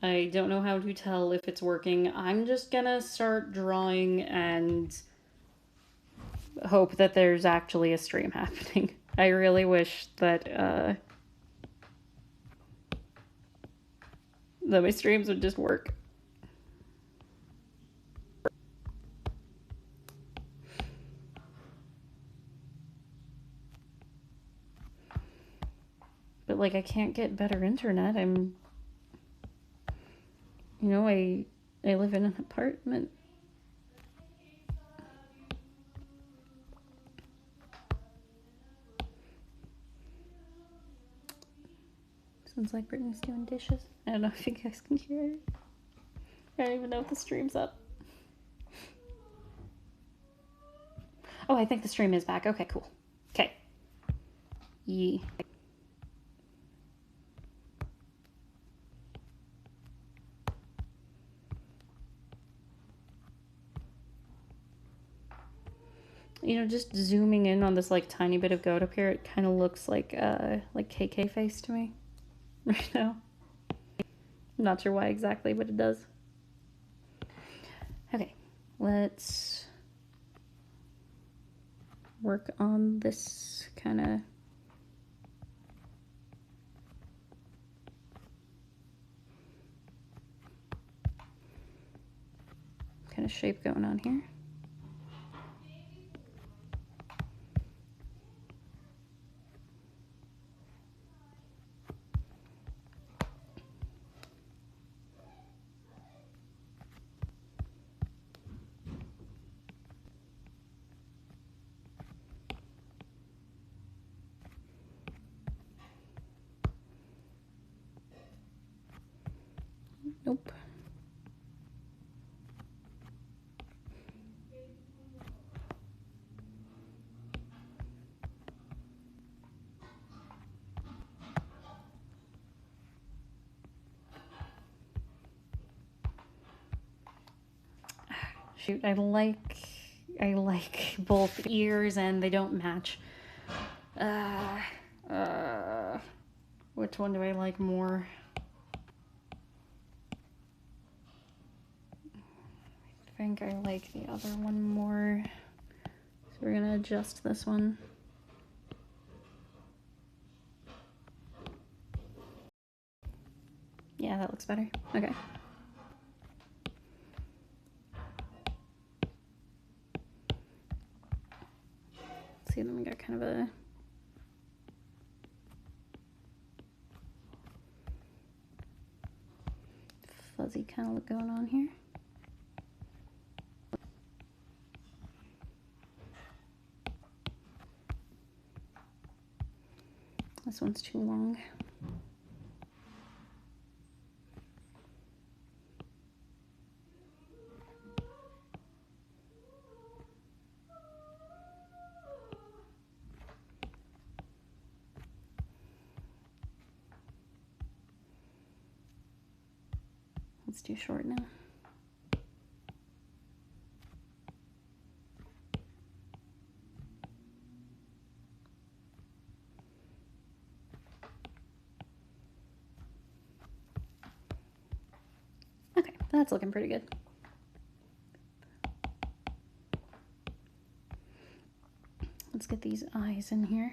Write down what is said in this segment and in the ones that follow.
I don't know how to tell if it's working. I'm just gonna start drawing and hope that there's actually a stream happening. I really wish that my streams would just work. But like I can't get better internet. I live in an apartment. Sounds like Brittany's doing dishes. I don't know if you guys can hear it. I don't even know if the stream's up. Oh, I think the stream is back. Okay, cool. Okay. Yee. Just zooming in on this like tiny bit of goat up here, it kind of looks like KK face to me right now. I'm not sure why exactly, but it does. Okay, let's work on this kind of shape going on here. Nope. Shoot, I like both ears and they don't match. Which one do I like more? I think I like the other one more. So we're gonna adjust this one. Yeah, that looks better. Okay. See, then we got kind of a fuzzy kind of look going on here. This one's too long. It's too short now. Okay, that's looking pretty good. Let's get these eyes in here.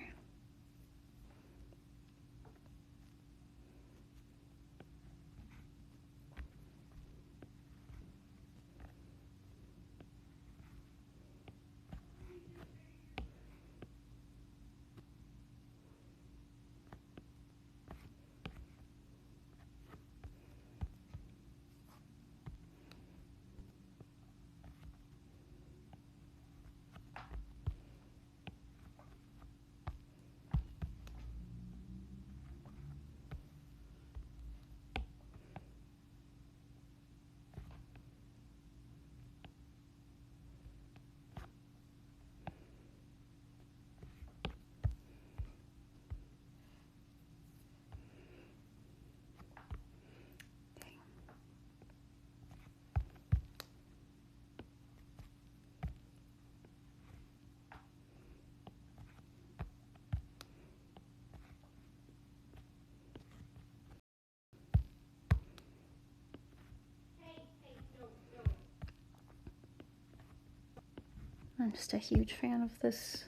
I'm just a huge fan of this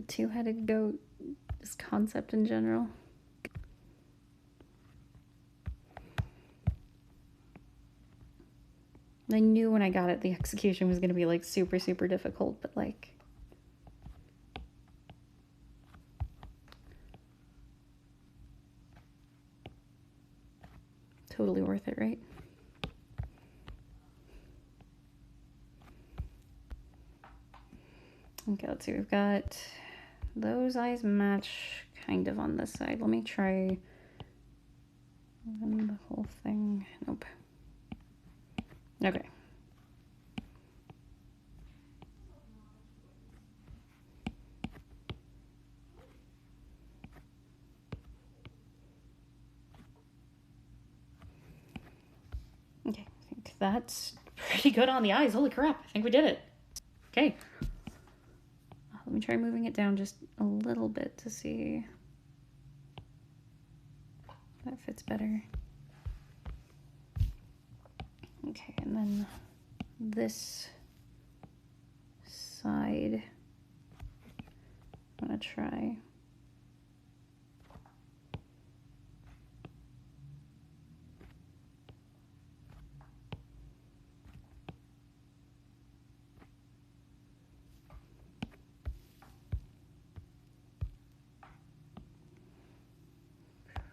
two-headed goat, this concept in general. I knew when I got it the execution was going to be like super, super difficult, but like totally worth it, right? Okay, let's see. We've got those eyes match kind of on this side. Let me try the whole thing. Nope. Okay. Okay, I think that's pretty good on the eyes. Holy crap, I think we did it. Okay. Let me try moving it down just a little bit to see if that fits better. Okay, and then this side, I'm gonna try.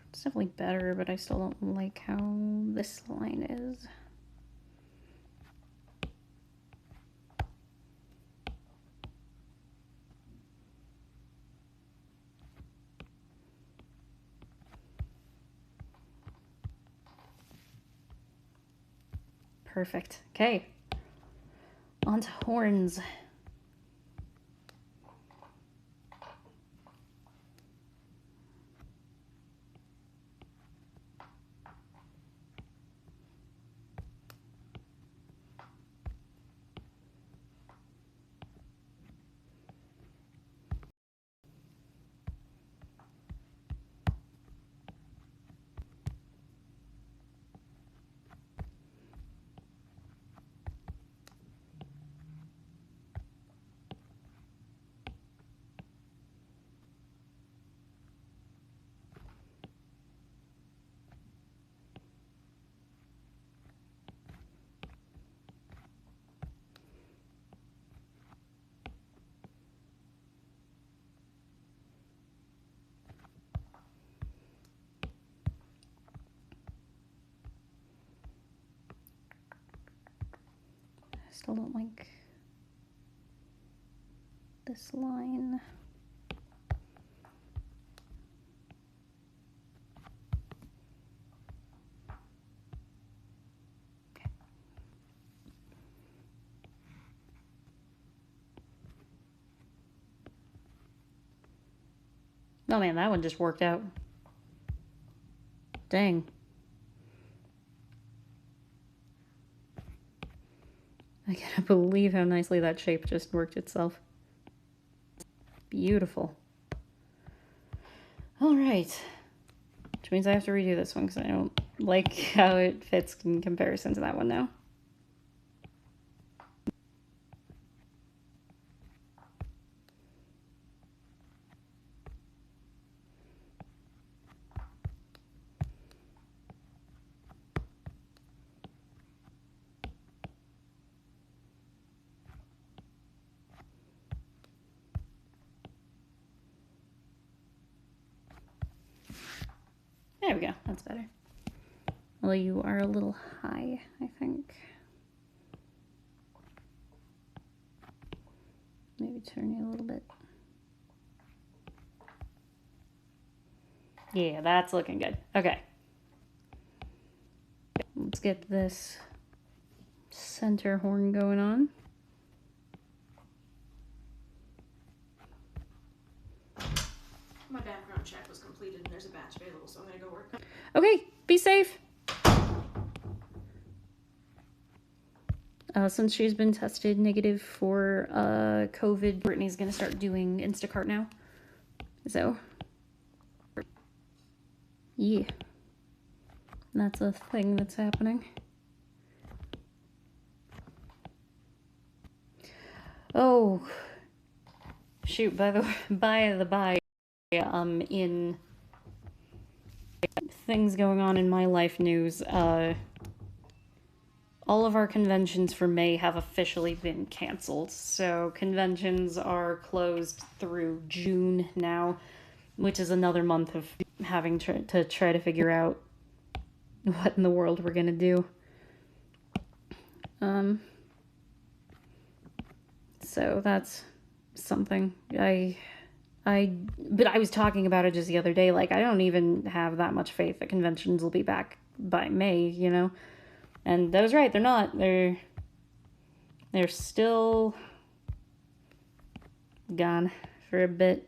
It's definitely better, but I still don't like how this line is. Perfect. Okay. On to horns. Still don't like this line. Okay. Oh man, that one just worked out. Dang. I can't believe how nicely that shape just worked itself. Beautiful. All right. Which means I have to redo this one because I don't like how it fits in comparison to that one now. There we go. That's better. Well, you are a little high, I think. Maybe turn you a little bit. Yeah, that's looking good. Okay. Let's get this center horn going on. My background check was completed and there's a batch available, so I'm gonna go work. Okay, be safe. Since she's been tested negative for COVID, Brittany's gonna start doing Instacart now. So, yeah, that's a thing that's happening. Oh, shoot, by the by, in things going on in my life news, all of our conventions for May have officially been canceled. So conventions are closed through June now, which is another month of having to try to figure out what in the world we're gonna do. So that's something. But I was talking about it just the other day. Like, I don't even have that much faith that conventions will be back by May, you know? And that was right, they're not. They're still gone for a bit.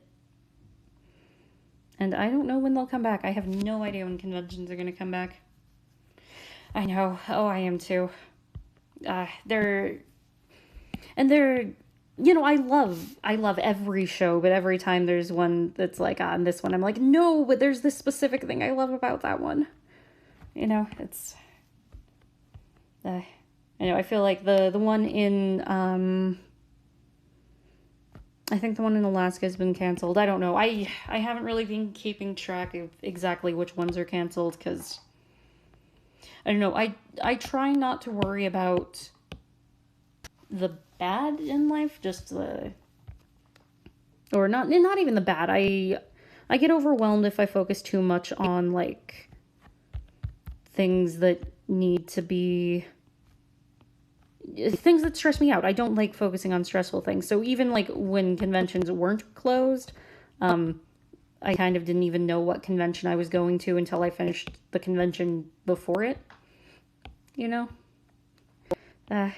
And I don't know when they'll come back. I have no idea when conventions are going to come back. I know. Oh, I am too. They're you know, I love every show, but every time there's one that's like on this one, I'm like, no, but there's this specific thing I love about that one. You know, it's I know, I feel like the one in I think the one in Alaska has been canceled. I don't know. I haven't really been keeping track of exactly which ones are canceled because I don't know. I try not to worry about the bad in life, just the or not even the bad. I get overwhelmed if I focus too much on like things that need to be things that stress me out. I don't like focusing on stressful things. So even like when conventions weren't closed, I kind of didn't even know what convention I was going to until I finished the convention before it. You know? I'm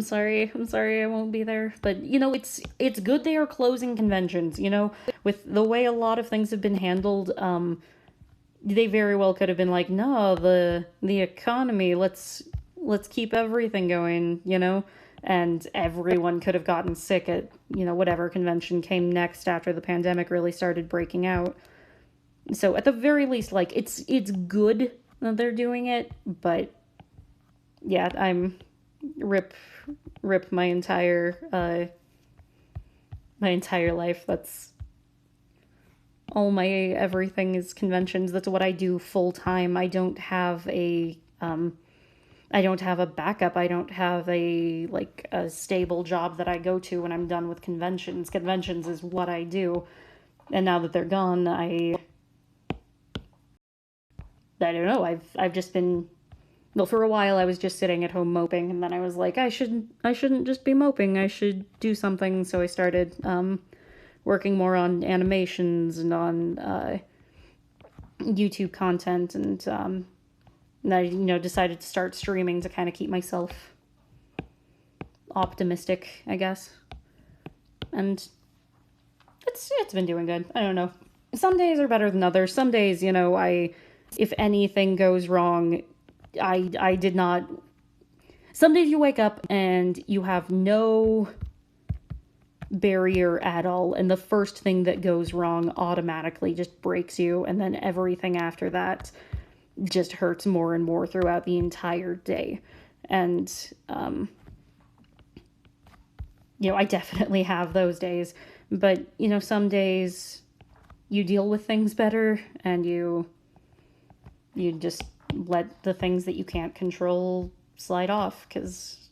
sorry I won't be there. But, you know, it's good they are closing conventions, you know? With the way a lot of things have been handled, they very well could have been like, no, the economy, let's keep everything going, you know? And everyone could have gotten sick at, you know, whatever convention came next after the pandemic really started breaking out. So at the very least, like, it's good that they're doing it, but yeah, I'm rip my entire life. That's all my everything is conventions. That's what I do full time. I don't have a backup. I don't have a stable job that I go to when I'm done with conventions. Conventions is what I do. And now that they're gone, I don't know. I've just been, well, for a while I was just sitting at home moping, and then I was like, I shouldn't just be moping. I should do something. So I started working more on animations and on YouTube content, and I, you know, decided to start streaming to kind of keep myself optimistic, I guess. And it's been doing good. I don't know. Some days are better than others. Some days, you know, if anything goes wrong, I did not. Some days you wake up and you have no barrier at all, and the first thing that goes wrong automatically just breaks you, and then everything after that just hurts more and more throughout the entire day. And you know, I definitely have those days, but you know, some days you deal with things better, and you just let the things that you can't control slide off, because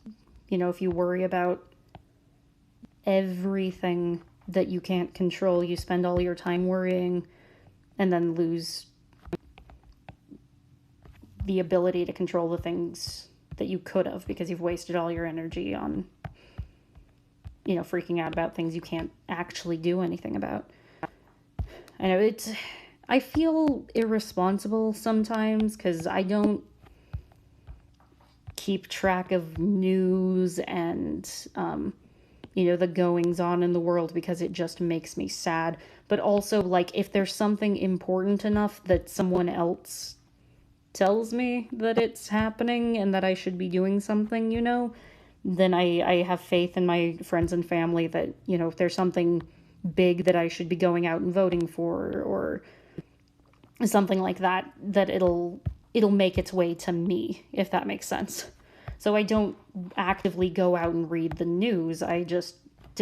you know, if you worry about everything that you can't control, you spend all your time worrying and then lose the ability to control the things that you could have, because you've wasted all your energy on, you know, freaking out about things you can't actually do anything about. I know I feel irresponsible sometimes because I don't keep track of news and, you know, the goings on in the world, because it just makes me sad. But also, like, if there's something important enough that someone else tells me that it's happening and that I should be doing something, you know, then I have faith in my friends and family that, you know, if there's something big that I should be going out and voting for, or something like that, that it'll make its way to me, if that makes sense. So I don't actively go out and read the news. I just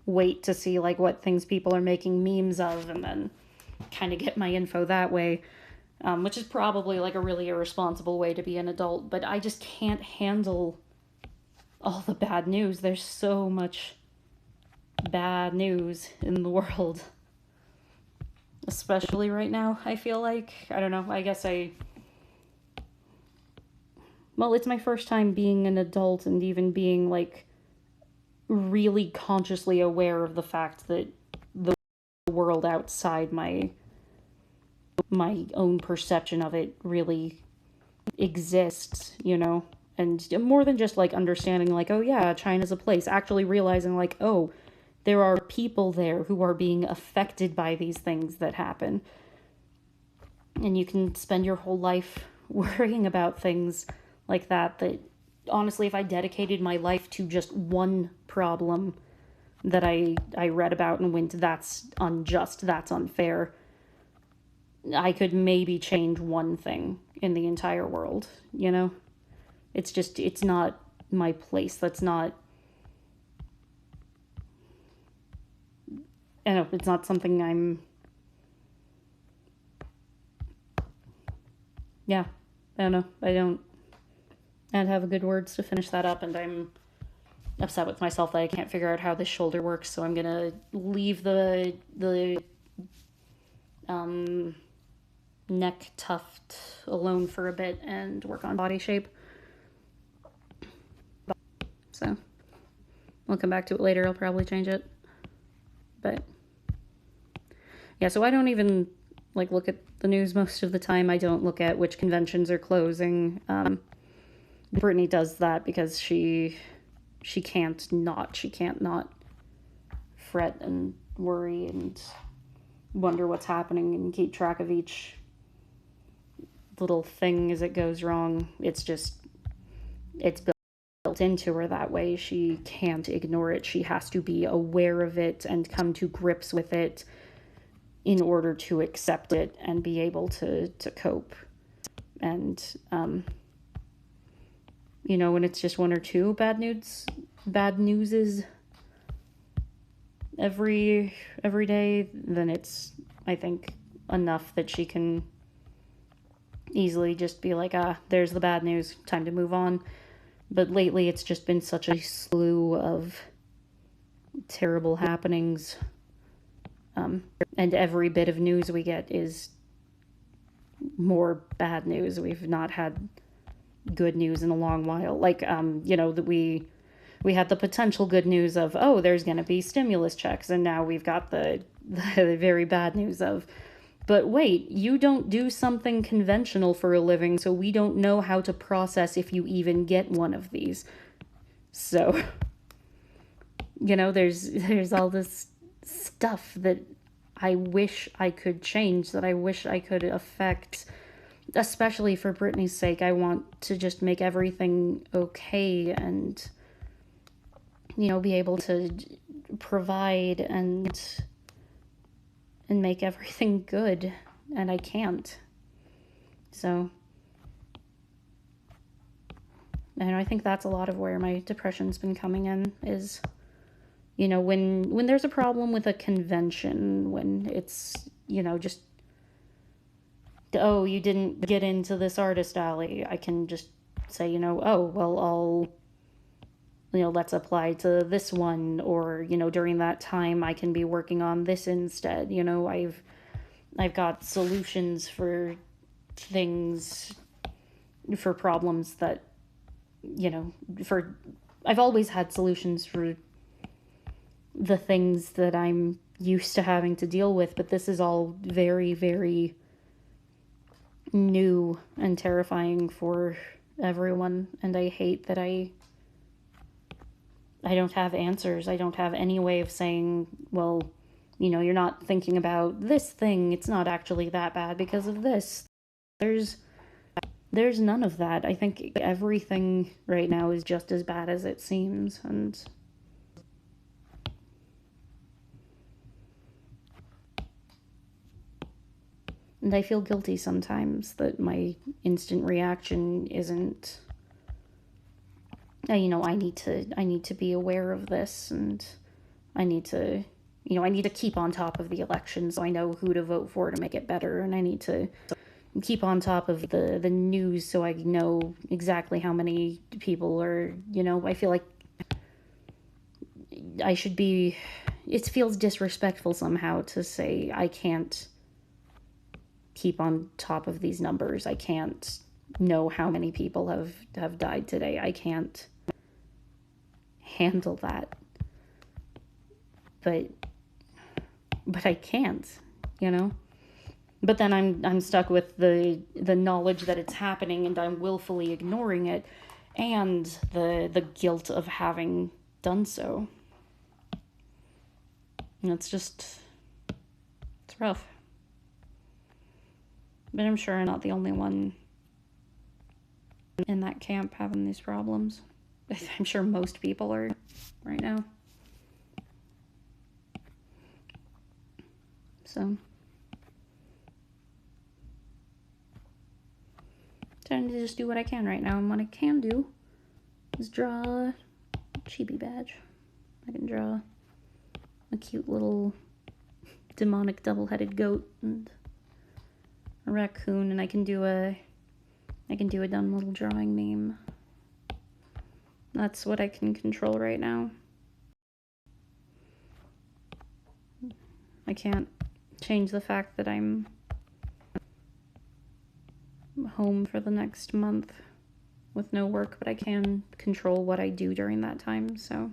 wait to see like what things people are making memes of, and then kind of get my info that way. Which is probably like a really irresponsible way to be an adult, but I just can't handle all the bad news. There's so much bad news in the world, especially right now. I feel like, I don't know, I guess well, it's my first time being an adult and even being like really consciously aware of the fact that the world outside my own perception of it really exists, you know? And more than just like understanding, like, oh yeah, China's a place, actually realizing, like, oh, there are people there who are being affected by these things that happen. And you can spend your whole life worrying about things like that honestly, if I dedicated my life to just one problem that I read about and went, that's unjust, that's unfair, I could maybe change one thing in the entire world, you know? It's just, it's not my place. That's not, I don't know, it's not something yeah, I don't know. I don't have good words to finish that up, and I'm upset with myself that I can't figure out how this shoulder works, so I'm gonna leave the neck tuft alone for a bit and work on body shape. So we'll come back to it later. I'll probably change it. But yeah, so I don't even like look at the news most of the time. I don't look at which conventions are closing. Brittany does that because she can't not fret and worry and wonder what's happening and keep track of each little thing as it goes wrong. It's built into her that way. She can't ignore it. She has to be aware of it and come to grips with it in order to accept it and be able to cope. And you know, when it's just one or two bad news is every day, then it's, I think, enough that she can easily just be like, there's the bad news, time to move on. But lately it's just been such a slew of terrible happenings. And every bit of news we get is more bad news. We've not had good news in a long while. Like, you know, that we had the potential good news of, oh, there's going to be stimulus checks. And now we've got the very bad news of, but wait, you don't do something conventional for a living, so we don't know how to process if you even get one of these. So, you know, there's all this stuff that I wish I could change, that I wish I could affect, especially for Brittany's sake. I want to just make everything okay and, you know, be able to provide and make everything good, and I can't. So, and I think that's a lot of where my depression's been coming in, is, you know, when there's a problem with a convention, when it's, you know, just, oh, you didn't get into this artist alley, I can just say, you know, oh, well, let's apply to this one, or, you know, during that time I can be working on this instead. You know, I've got solutions for things, for problems that, you know, I've always had solutions for the things that I'm used to having to deal with, but this is all very, very new and terrifying for everyone, and I hate that I don't have answers. I don't have any way of saying, well, you know, you're not thinking about this thing, it's not actually that bad because of this. There's none of that. I think everything right now is just as bad as it seems, and I feel guilty sometimes that my instant reaction isn't you know, I need to be aware of this, and I need to, you know, I need to keep on top of the election so I know who to vote for to make it better, and I need to keep on top of the news so I know exactly how many people are, you know, I feel like I should be, it feels disrespectful somehow to say I can't keep on top of these numbers. I can't know how many people have died today. I can't handle that. But I can't, you know? But then I'm stuck with the knowledge that it's happening and I'm willfully ignoring it, and the guilt of having done so. And it's rough. But I'm sure I'm not the only one in that camp having these problems. I'm sure most people are right now. So, trying to just do what I can right now, and what I can do is draw a chibi badge. I can draw a cute little demonic double-headed goat and a raccoon, and I can do a dumb little drawing meme. That's what I can control right now. I can't change the fact that I'm home for the next month with no work, but I can control what I do during that time, so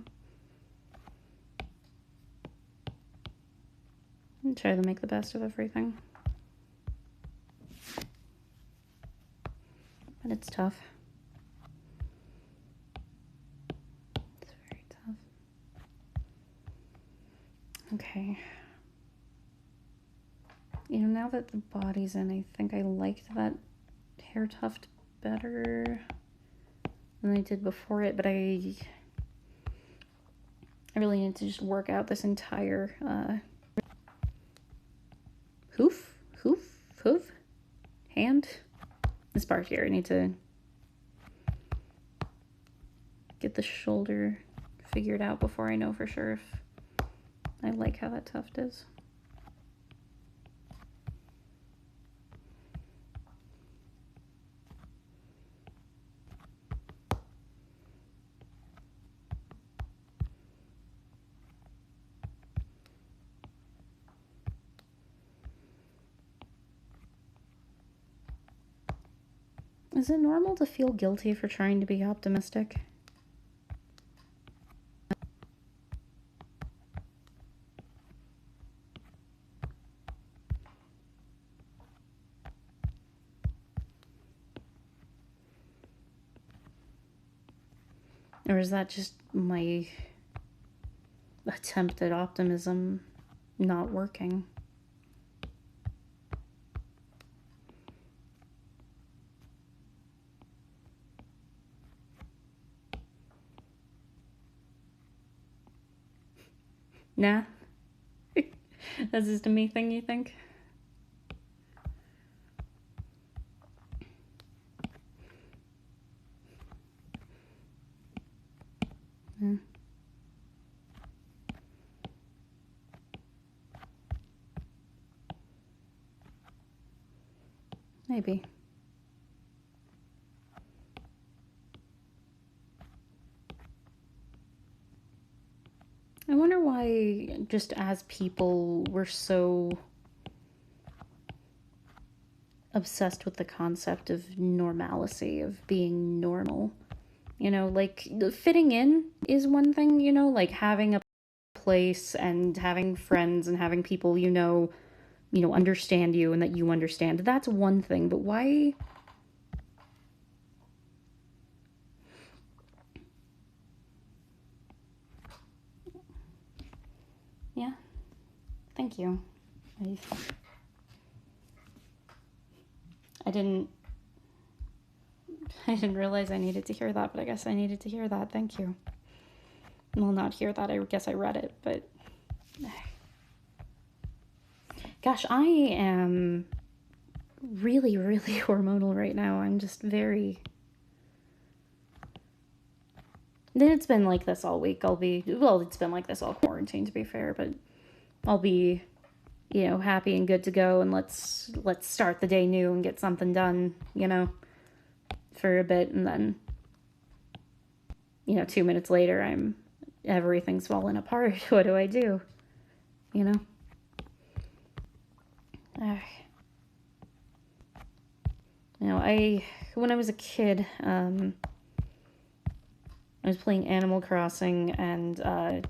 I'll try to make the best of everything. But it's tough. It's very tough. Okay. You know, now that the body's in, I think I liked that hair tuft better than I did before it, but I really need to just work out this entire hoof, hand. This part here, I need to get the shoulder figured out before I know for sure if I like how that tuft is. Is it normal to feel guilty for trying to be optimistic? Or is that just my attempt at optimism not working? Nah. That's just a me thing, you think? Yeah. Maybe. I wonder why, just as people, we're so obsessed with the concept of normalcy, of being normal. You know, like, fitting in is one thing, you know, like having a place and having friends and having people you know, understand you and that you understand. That's one thing, but why... Yeah. Thank you. I didn't realize I needed to hear that, but I guess I needed to hear that. Thank you. Well, not hear that. I guess I read it, but... Gosh, I am really, really hormonal right now. I'm just very... It's been like this all week. It's been like this all quarantine, to be fair, but I'll be, happy and good to go, and let's start the day new and get something done, for a bit, and then, 2 minutes later, everything's falling apart. What do I do? Uh, when I was a kid, I was playing Animal Crossing, and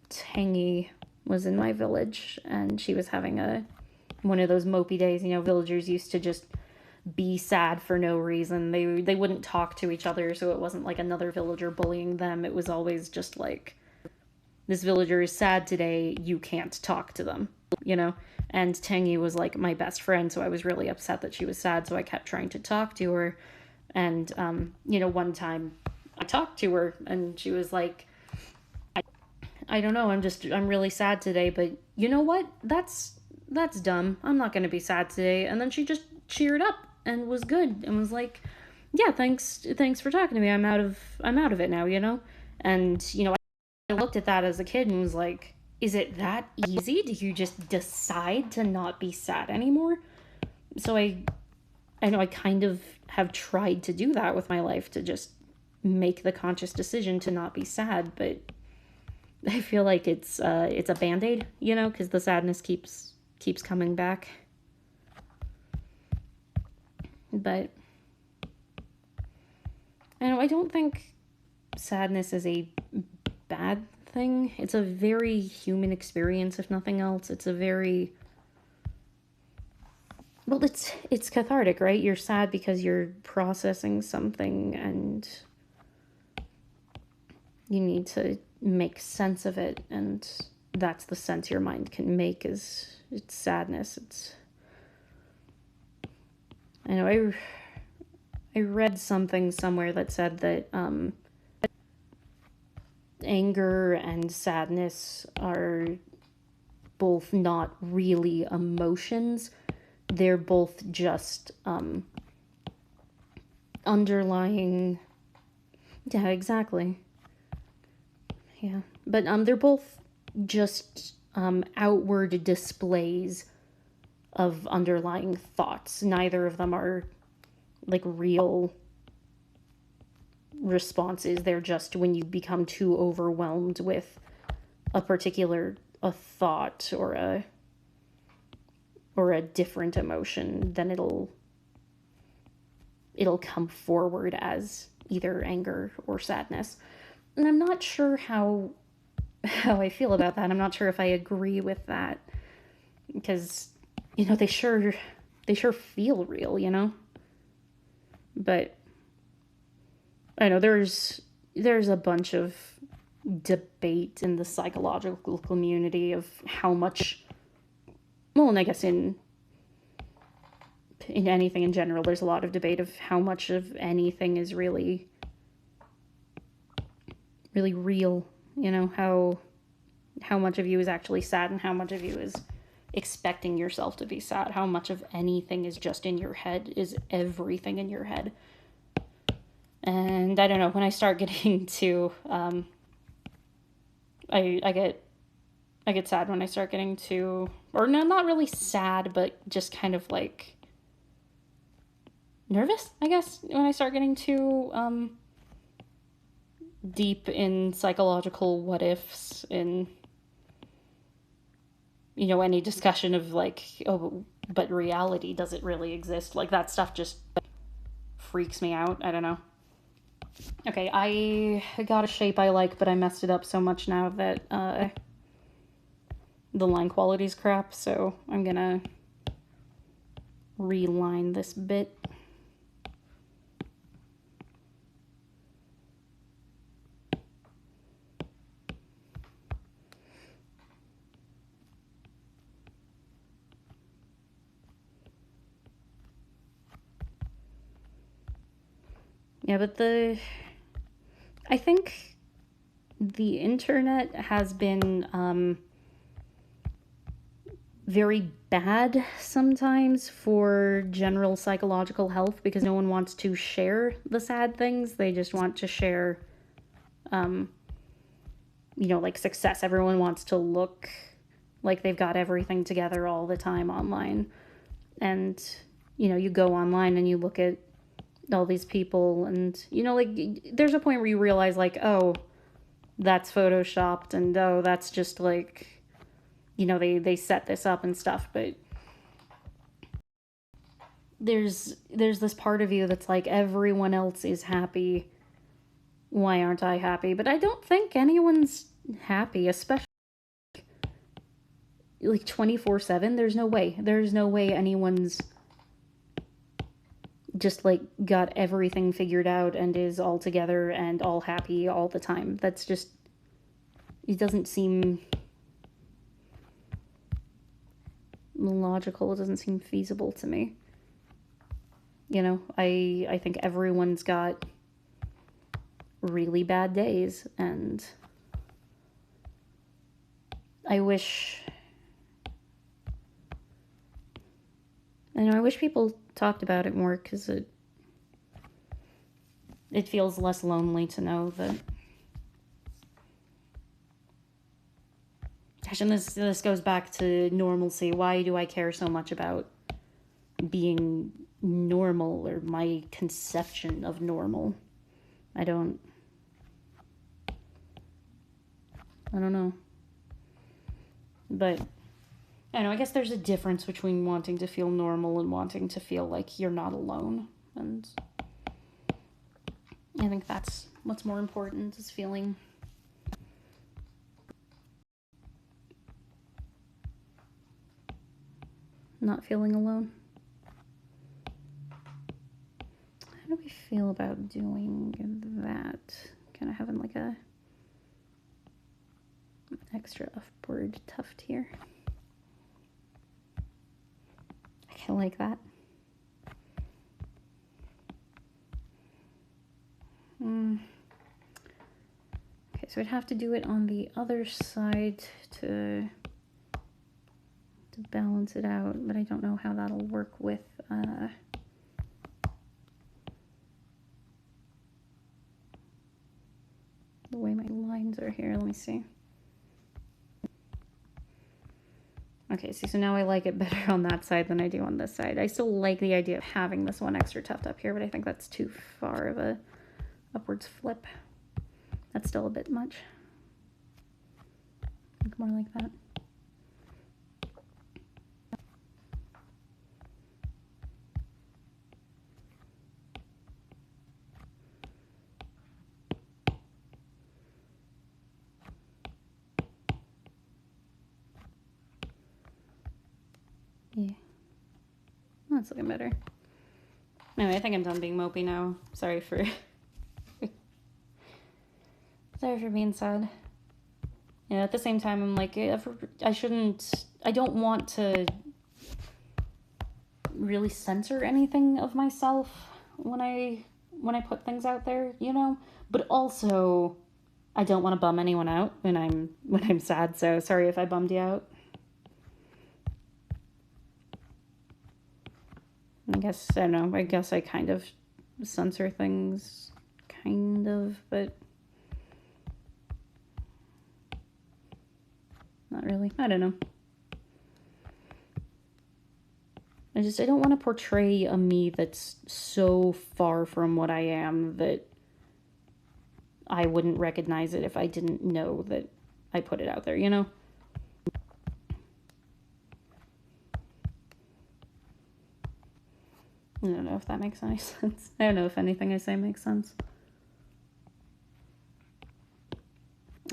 Tangy was in my village, and she was having one of those mopey days. Villagers used to just be sad for no reason. They wouldn't talk to each other, so it wasn't like another villager bullying them. It was always just like, this villager is sad today, you can't talk to them, And Tangy was like my best friend, so I was really upset that she was sad, so I kept trying to talk to her. And, one time I talked to her, and she was like, I don't know, I'm really sad today, but you know what? That's dumb. I'm not going to be sad today. And then she just cheered up and was good and was like, yeah, thanks for talking to me. I'm out of it now, And, I looked at that as a kid and was like, is it that easy? Do you just decide to not be sad anymore? So I know I kind of have tried to do that with my life, to just make the conscious decision to not be sad, but I feel like it's a Band-Aid, because the sadness keeps coming back. But I don't think sadness is a bad thing. It's a very human experience, if nothing else. It's a very, well, it's cathartic, right? You're sad because you're processing something, and you need to make sense of it, and that's the sense your mind can make. It's sadness. I read something somewhere that said that anger and sadness are both not really emotions. They're both just underlying. Yeah, exactly. Yeah, but they're both just outward displays of underlying thoughts. Neither of them are like real responses. They're just when you become too overwhelmed with a particular thought or a different emotion, then it'll come forward as either anger or sadness. And I'm not sure how I feel about that. I'm not sure if I agree with that, because they sure feel real, but I know there's a bunch of debate in the psychological community of how much, well, and I guess in anything in general, there's a lot of debate of how much of anything is really real, how much of you is actually sad and how much of you is expecting yourself to be sad. How much of anything is just in your head, is everything in your head. And I don't know, when I start getting to I get sad when I start getting to, or no, not really sad, but just kind of like nervous, I guess, when I start getting too deep in psychological what ifs, in any discussion of like, oh, but reality, does it really exist? Like, that stuff just freaks me out. I don't know. Okay, I got a shape I like, but I messed it up so much now that the line quality's crap, so I'm gonna reline this bit. Yeah, but I think the internet has been very bad sometimes for general psychological health, because no one wants to share the sad things. They just want to share you know, like success. Everyone wants to look like they've got everything together all the time online. And, you know, you go online and you look at all these people and, you know, like there's a point where you realize like, oh, that's photoshopped and oh, that's just like, you know, they set this up and stuff. But there's this part of you that's like, everyone else is happy, why aren't I happy? But I don't think anyone's happy, especially like 24/7. There's no way anyone's just like got everything figured out and is all together and all happy all the time. That's just, it doesn't seem logical. It doesn't seem feasible to me. You know, I think everyone's got really bad days, and I wish people talked about it more, because it feels less lonely to know that. Gosh, and this goes back to normalcy. Why do I care so much about being normal, or my conception of normal? I don't know. But I don't know, I guess there's a difference between wanting to feel normal and wanting to feel like you're not alone. And I think that's what's more important, is feeling not feeling alone. How do we feel about doing that? Kind of having like an extra upward tuft here. I kind of like that. Okay, so I'd have to do it on the other side to balance it out, but I don't know how that'll work with the way my lines are here. Let me see. Okay, see, so now I like it better on that side than I do on this side. I still like the idea of having this one extra tuft up here, but I think that's too far of a upwards flip. That's still a bit much. Think more like that. Yeah. That's looking better. Anyway, I think I'm done being mopey now. Sorry for sorry for being sad. Yeah, at the same time, I'm like, I don't want to really censor anything of myself when I put things out there, you know? But also, I don't want to bum anyone out when I'm sad, so sorry if I bummed you out. I guess I kind of censor things, kind of, but not really. I don't know. I don't want to portray a me that's so far from what I am that I wouldn't recognize it if I didn't know that I put it out there, you know? I don't know if that makes any sense. I don't know if anything I say makes sense.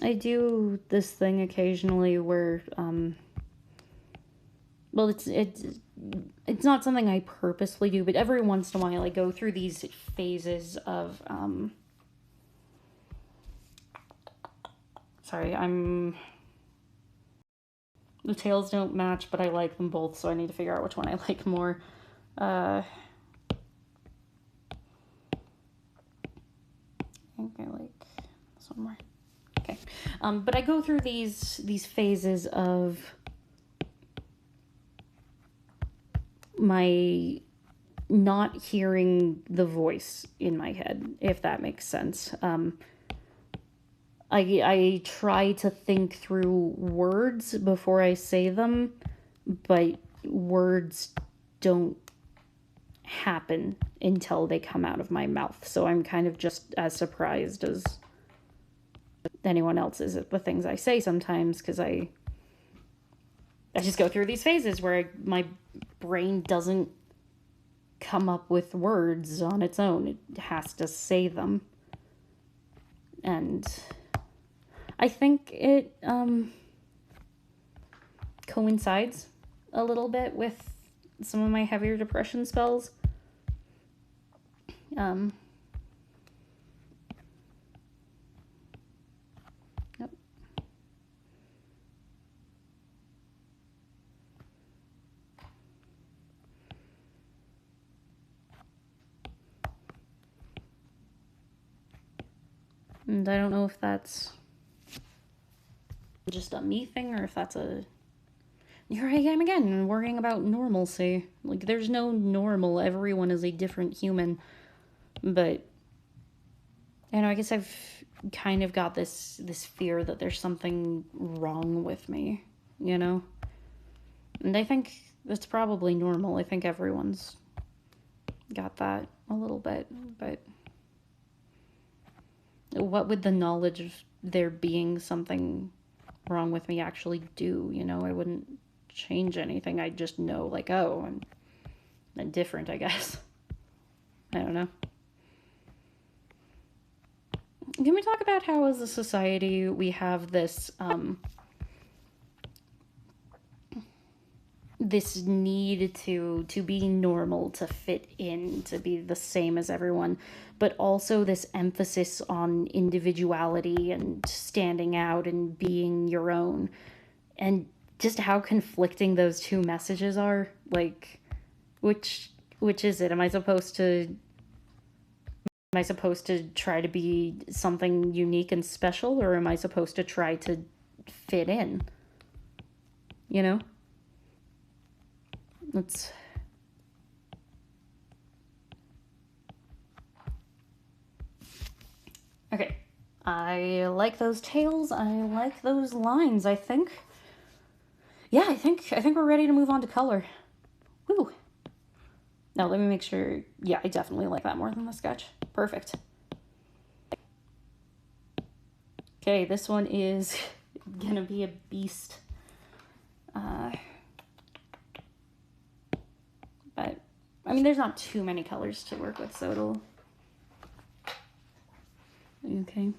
I do this thing occasionally where, well, it's not something I purposely do, but every once in a while I go through these phases of, sorry, the tails don't match, but I like them both, so I need to figure out which one I like more. I think I like this one more. Okay. But I go through these phases of my not hearing the voice in my head, if that makes sense. I try to think through words before I say them, but words don't happen until they come out of my mouth. So I'm kind of just as surprised as anyone else is at the things I say sometimes, because I just go through these phases where my brain doesn't come up with words on its own. It has to say them. And I think it coincides a little bit with some of my heavier depression spells. Yep. And I don't know if that's just a me thing or if that's a... Here I am again, worrying about normalcy. Like, there's no normal. Everyone is a different human. But, you know, I guess I've kind of got this fear that there's something wrong with me, you know? And I think it's probably normal. I think everyone's got that a little bit. But what would the knowledge of there being something wrong with me actually do? You know, I wouldn't change anything. I'd just know, like, oh, I'm different, I guess. I don't know. Can we talk about how, as a society, we have this this need to be normal, to fit in, to be the same as everyone, but also this emphasis on individuality and standing out and being your own, and just how conflicting those two messages are. Like, which is it? Am I supposed to try to be something unique and special, or am I supposed to try to fit in? You know? Let's... Okay. I like those tails. I like those lines, I think. Yeah, I think we're ready to move on to color. Woo! Now, let me make sure. Yeah, I definitely like that more than the sketch. Perfect. Okay, this one is gonna be a beast. But, I mean, there's not too many colors to work with, so it'll... Okay.